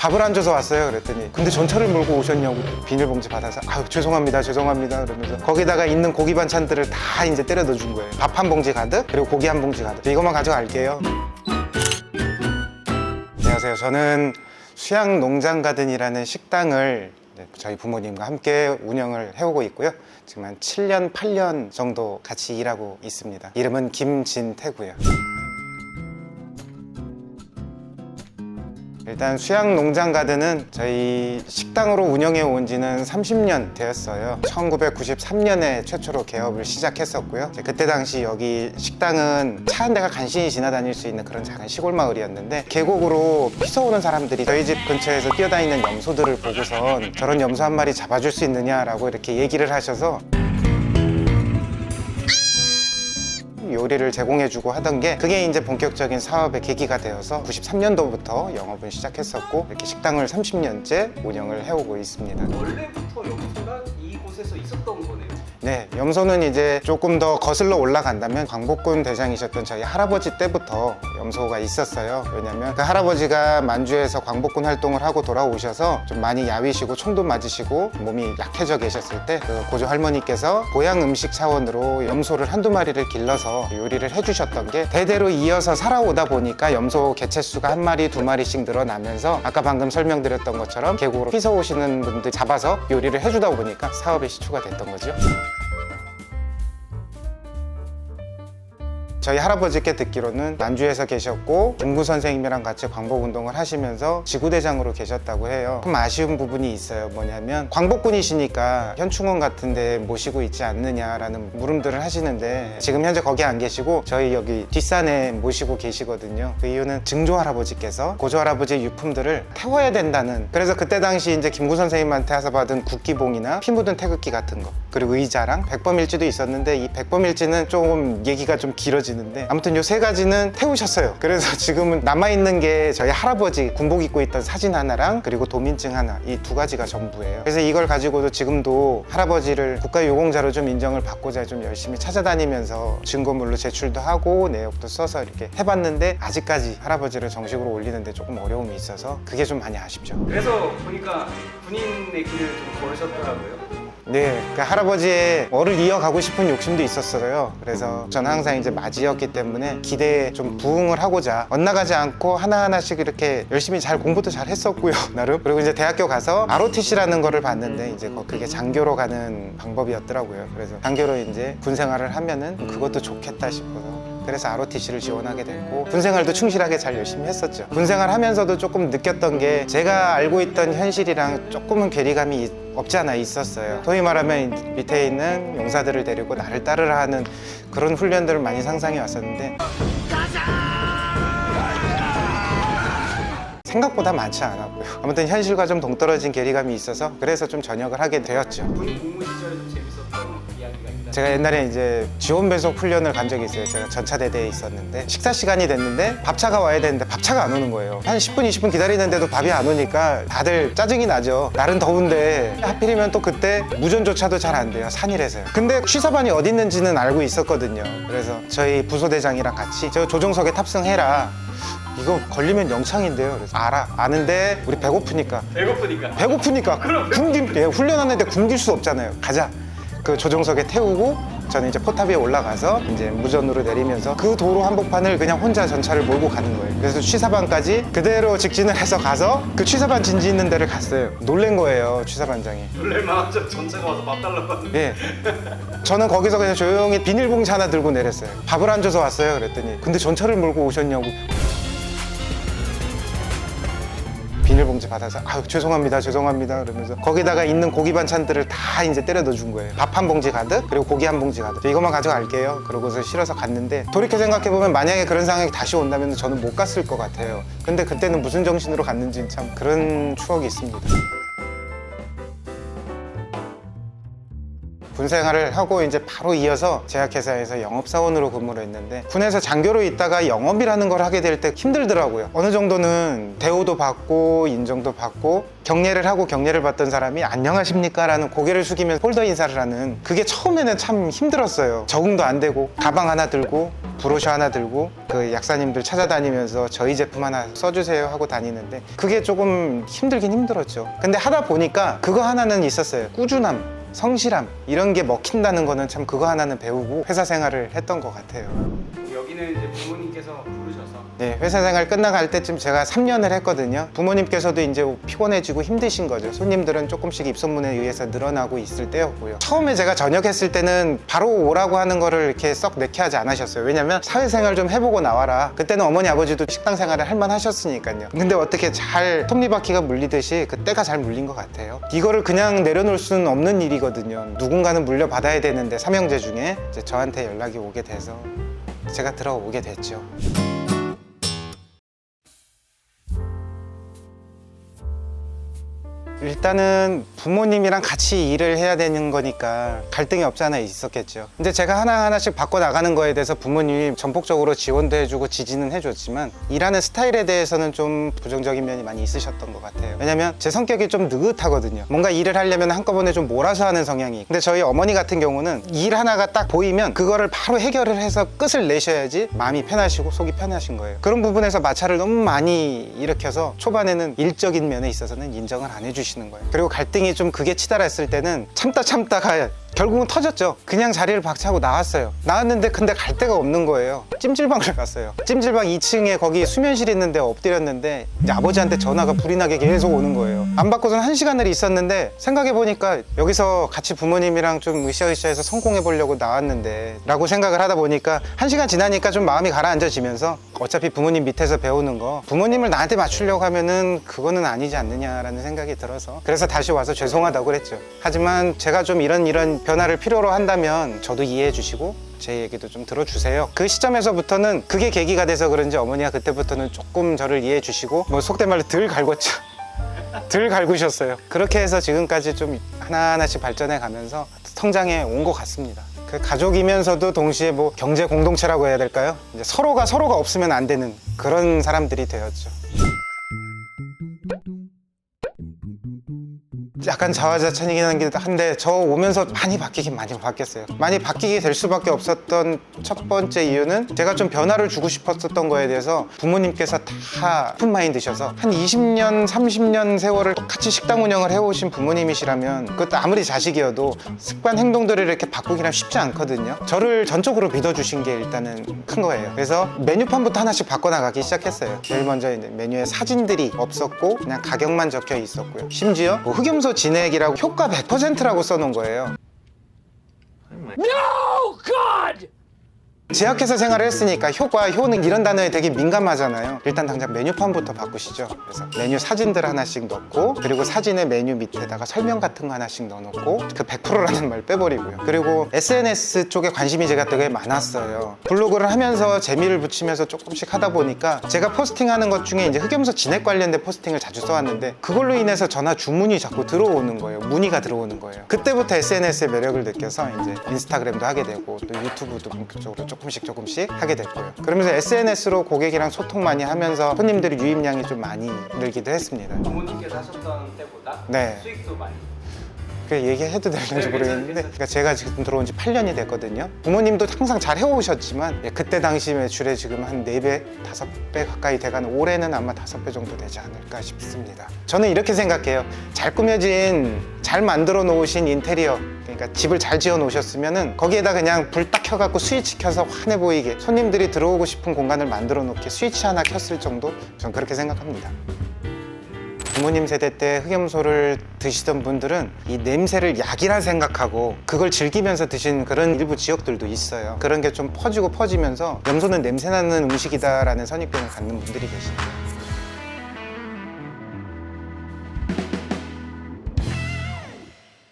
밥을 안 줘서 왔어요. 그랬더니 근데 전차를 몰고 오셨냐고 비닐봉지 받아서 아유 죄송합니다 그러면서 거기다가 있는 고기 반찬들을 다 이제 때려 넣어준 거예요. 밥 한 봉지 가득 그리고 고기 한 봉지 가득 이것만 가져갈게요. 안녕하세요. 저는 수양농장가든이라는 식당을 저희 부모님과 함께 운영을 해오고 있고요. 지금 한 7년, 8년 정도 같이 일하고 있습니다. 이름은 김진태고요. 일단 수양농장가든은 저희 식당으로 운영해 온 지는 30년 되었어요. 1993년에 최초로 개업을 시작했었고요. 그때 당시 여기 식당은 차 한 대가 간신히 지나다닐 수 있는 그런 작은 시골 마을이었는데 계곡으로 피서 오는 사람들이 저희 집 근처에서 뛰어다니는 염소들을 보고선 저런 염소 한 마리 잡아줄 수 있느냐라고 이렇게 얘기를 하셔서 요리를 제공해주고 하던 게 그게 이제 본격적인 사업의 계기가 되어서 93년도부터 영업을 시작했었고 이렇게 식당을 30년째 운영을 해오고 있습니다. 원래부터 염소가 이곳에서 있었던 거네요? 네, 염소는 이제 조금 더 거슬러 올라간다면 광복군 대장이셨던 저희 할아버지 때부터 염소가 있었어요. 왜냐면 그 할아버지가 만주에서 광복군 활동을 하고 돌아오셔서 좀 많이 야위시고 총도 맞으시고 몸이 약해져 계셨을 때 그 고조 할머니께서 보양 음식 차원으로 염소를 한두 마리를 길러서 요리를 해주셨던 게 대대로 이어서 살아오다 보니까 염소 개체수가 한 마리, 두 마리씩 늘어나면서 아까 방금 설명드렸던 것처럼 계곡으로 피서 오시는 분들 잡아서 요리를 해주다 보니까 사업의 시초가 됐던 거죠. 저희 할아버지께 듣기로는 만주에서 계셨고 김구 선생님이랑 같이 광복운동을 하시면서 지구대장으로 계셨다고 해요. 좀 아쉬운 부분이 있어요. 뭐냐면 광복군이시니까 현충원 같은 데 모시고 있지 않느냐라는 물음들을 하시는데 지금 현재 거기 안 계시고 저희 여기 뒷산에 모시고 계시거든요. 그 이유는 증조 할아버지께서 고조 할아버지의 유품들을 태워야 된다는, 그래서 그때 당시 이제 김구 선생님한테 해서 받은 국기봉이나 피 묻은 태극기 같은 거 그리고 의자랑 백범일지도 있었는데 이 백범일지는 조금 얘기가 좀 길어지는데 아무튼 요 세 가지는 태우셨어요. 그래서 지금은 남아있는 게 저희 할아버지 군복 입고 있던 사진 하나랑 그리고 도민증 하나, 이 두 가지가 전부예요. 그래서 이걸 가지고도 지금도 할아버지를 국가유공자로 좀 인정을 받고자 좀 열심히 찾아다니면서 증거물로 제출도 하고 내역도 써서 이렇게 해봤는데 아직까지 할아버지를 정식으로 올리는데 조금 어려움이 있어서 그게 좀 많이 아쉽죠. 그래서 보니까 군인의 길을 좀 걸으셨더라고요. 네, 그 할아버지의 뭐를 이어가고 싶은 욕심도 있었어요. 그래서 저는 항상 이제 맞이였기 때문에 기대에 좀 부응을 하고자 엇나가지 않고 하나하나씩 이렇게 열심히 잘 공부도 잘 했었고요, 나름. 그리고 이제 대학교 가서 ROTC라는 거를 봤는데 이제 그게 장교로 가는 방법이었더라고요. 그래서 장교로 이제 군 생활을 하면은 그것도 좋겠다 싶어서 그래서 ROTC를 지원하게 됐고 군생활도 충실하게 잘 열심히 했었죠. 군생활 하면서도 조금 느꼈던 게 제가 알고 있던 현실이랑 조금은 괴리감이 없지 않아 있었어요. 소위 말하면 밑에 있는 용사들을 데리고 나를 따르라 하는 그런 훈련들을 많이 상상해 왔었는데 생각보다 많지 않았고요. 아무튼 현실과 좀 동떨어진 괴리감이 있어서 그래서 좀 전역을 하게 되었죠. 군 복무 시절 좀 재밌었던 이야기가 있다. 제가 옛날에 이제 지원 배속 훈련을 간 적이 있어요. 제가 전차대대에 있었는데 식사 시간이 됐는데 밥차가 와야 되는데 밥차가 안 오는 거예요. 한 10분, 20분 기다리는데도 밥이 안 오니까 다들 짜증이 나죠. 날은 더운데 하필이면 또 그때 무전조차도 잘 안 돼요. 산이라서요. 근데 취사반이 어디 있는지는 알고 있었거든요. 그래서 저희 부소대장이랑 같이 저 조종석에 탑승해라. 이거 걸리면 영창인데요. 그래서 아는데 우리 배고프니까 그럼 훈련하는데 굶길 수 없잖아요. 가자. 그 조종석에 태우고 저는 이제 포탑 위에 올라가서 이제 무전으로 내리면서 그 도로 한복판을 그냥 혼자 전차를 몰고 가는 거예요. 그래서 취사반까지 그대로 직진을 해서 가서 그 취사반 진지 있는 데를 갔어요. 놀란 거예요, 취사반장이. 놀랄만하죠. 전차가 와서 밥 달라고 하는데. 예. 저는 거기서 그냥 조용히 비닐봉지 하나 들고 내렸어요. 밥을 안 줘서 왔어요. 그랬더니 근데 전차를 몰고 오셨냐고. 비닐봉지 받아서 아유 죄송합니다 그러면서 거기다가 있는 고기 반찬들을 다 이제 때려 넣어준 거예요. 밥 한 봉지 가득 그리고 고기 한 봉지 가득 이것만 가져갈게요. 그러고서 실어서 갔는데 돌이켜 생각해보면 만약에 그런 상황이 다시 온다면 저는 못 갔을 것 같아요. 근데 그때는 무슨 정신으로 갔는지 참 그런 추억이 있습니다. 군 생활을 하고 이제 바로 이어서 제약회사에서 영업사원으로 근무를 했는데, 군에서 장교로 있다가 영업이라는 걸 하게 될 때 힘들더라고요. 어느 정도는 대우도 받고 인정도 받고, 경례를 하고 경례를 받던 사람이 안녕하십니까 라는 고개를 숙이면 폴더 인사를 하는, 그게 처음에는 참 힘들었어요. 적응도 안 되고, 가방 하나 들고 브로셔 하나 들고 그 약사님들 찾아다니면서 저희 제품 하나 써주세요 하고 다니는데, 그게 조금 힘들긴 힘들었죠. 근데 하다 보니까 그거 하나는 있었어요. 꾸준함, 성실함, 이런 게 먹힌다는 거는 참 그거 하나는 배우고 회사 생활을 했던 것 같아요. 여기는 이제 부모님께서 부르셔서 네, 회사 생활 끝나갈 때쯤 제가 3년을 했거든요. 부모님께서도 이제 피곤해지고 힘드신 거죠. 손님들은 조금씩 입소문에 의해서 늘어나고 있을 때였고요. 처음에 제가 전역했을 때는 바로 오라고 하는 거를 이렇게 썩 내키하지 않으셨어요. 왜냐면 사회생활 좀 해보고 나와라. 그때는 어머니 아버지도 식당 생활을 할만 하셨으니까요. 근데 어떻게 잘 톱니바퀴가 물리듯이 그때가 잘 물린 것 같아요. 이거를 그냥 내려놓을 수는 없는 일이거든요. 누군가는 물려받아야 되는데, 삼형제 중에 이제 저한테 연락이 오게 돼서 제가 들어오게 됐죠. 일단은 부모님이랑 같이 일을 해야 되는 거니까 갈등이 없지 않아 있었겠죠. 근데 제가 하나하나씩 바꿔나가는 거에 대해서 부모님이 전폭적으로 지원도 해주고 지지는 해줬지만, 일하는 스타일에 대해서는 좀 부정적인 면이 많이 있으셨던 것 같아요. 왜냐면 제 성격이 좀 느긋하거든요. 뭔가 일을 하려면 한꺼번에 좀 몰아서 하는 성향이. 근데 저희 어머니 같은 경우는 일 하나가 딱 보이면 그거를 바로 해결을 해서 끝을 내셔야지 마음이 편하시고 속이 편하신 거예요. 그런 부분에서 마찰을 너무 많이 일으켜서 초반에는 일적인 면에 있어서는 인정을 안 해주시는 거예요. 그리고 갈등이 좀 극에 치달았을 때는 참다가 결국은 터졌죠. 그냥 자리를 박차고 나왔어요. 나왔는데 근데 갈 데가 없는 거예요. 찜질방을 갔어요. 찜질방 2층에 거기 수면실이 있는데 엎드렸는데, 이제 아버지한테 전화가 불이 나게 계속 오는 거예요. 안 받고선 1시간을 있었는데, 생각해보니까 여기서 같이 부모님이랑 좀 으쌰으쌰해서 성공해 보려고 나왔는데 라고 생각을 하다 보니까 1시간 지나니까 좀 마음이 가라앉아지면서, 어차피 부모님 밑에서 배우는 거 부모님을 나한테 맞추려고 하면은 그거는 아니지 않느냐라는 생각이 들어서, 그래서 다시 와서 죄송하다고 그랬죠. 하지만 제가 좀 이런 변화를 필요로 한다면 저도 이해해 주시고 제 얘기도 좀 들어주세요. 그 시점에서부터는 그게 계기가 돼서 그런지 어머니가 그때부터는 조금 저를 이해해 주시고, 뭐 속된 말로 덜 갈궜죠. 덜 갈구셨어요. 그렇게 해서 지금까지 좀 하나하나씩 발전해 가면서 성장해 온 것 같습니다. 그 가족이면서도 동시에 뭐 경제 공동체라고 해야 될까요? 이제 서로가 없으면 안 되는 그런 사람들이 되었죠. 약간 자화자찬이긴 한데, 저 오면서 많이 바뀌었어요. 많이 바뀌게 될 수밖에 없었던 첫 번째 이유는, 제가 좀 변화를 주고 싶었던 거에 대해서 부모님께서 다 오픈마인드셔서 한 20년, 30년 세월을 똑같이 식당 운영을 해오신 부모님이시라면, 그것도 아무리 자식이어도 습관 행동들을 이렇게 바꾸기는 쉽지 않거든요. 저를 전적으로 믿어주신 게 일단은 큰 거예요. 그래서 메뉴판부터 하나씩 바꿔나가기 시작했어요. 제일 먼저 이제 메뉴에 사진들이 없었고 그냥 가격만 적혀 있었고요. 심지어 뭐 흑염소 진액이라고 효과 100%라고 써놓은 거예요. No, God! 제약회사 생활을 했으니까 효과, 효능 이런 단어에 되게 민감하잖아요. 일단 당장 메뉴판부터 바꾸시죠. 그래서 메뉴 사진들 하나씩 넣고, 그리고 사진의 메뉴 밑에다가 설명 같은 거 하나씩 넣어놓고, 그 100%라는 말 빼버리고요. 그리고 SNS 쪽에 관심이 제가 되게 많았어요. 블로그를 하면서 재미를 붙이면서 조금씩 하다 보니까 제가 포스팅하는 것 중에 이제 흑염소 진액 관련된 포스팅을 자주 써왔는데, 그걸로 인해서 전화 주문이 자꾸 들어오는 거예요. 문의가 들어오는 거예요. 그때부터 SNS의 매력을 느껴서 이제 인스타그램도 하게 되고, 또 유튜브도 본격적으로 조금씩 하게 됐고요. 그러면서 SNS로 고객이랑 소통 많이 하면서 손님들이 유입량이 좀 많이 늘기도 했습니다. 부모님께서 하셨던 때보다 네. 수익도 많이. 그 얘기해도 되는지 네, 모르겠는데, 괜찮아요. 그러니까 제가 지금 들어온 지 8년이 됐거든요. 부모님도 항상 잘 해오셨지만, 그때 당시 매출에 지금 한 4배, 5배 가까이 돼가는, 올해는 아마 5배 정도 되지 않을까 싶습니다. 저는 이렇게 생각해요. 잘 꾸며진, 잘 만들어 놓으신 인테리어, 그러니까 집을 잘 지어 놓으셨으면은 거기에다 그냥 불 딱 켜갖고 스위치 켜서 환해 보이게, 손님들이 들어오고 싶은 공간을 만들어 놓게 스위치 하나 켰을 정도? 전 그렇게 생각합니다. 부모님 세대 때 흑염소를 드시던 분들은 이 냄새를 약이라 생각하고 그걸 즐기면서 드신 그런 일부 지역들도 있어요. 그런 게 좀 퍼지면서 염소는 냄새나는 음식이다라는 선입견을 갖는 분들이 계십니다.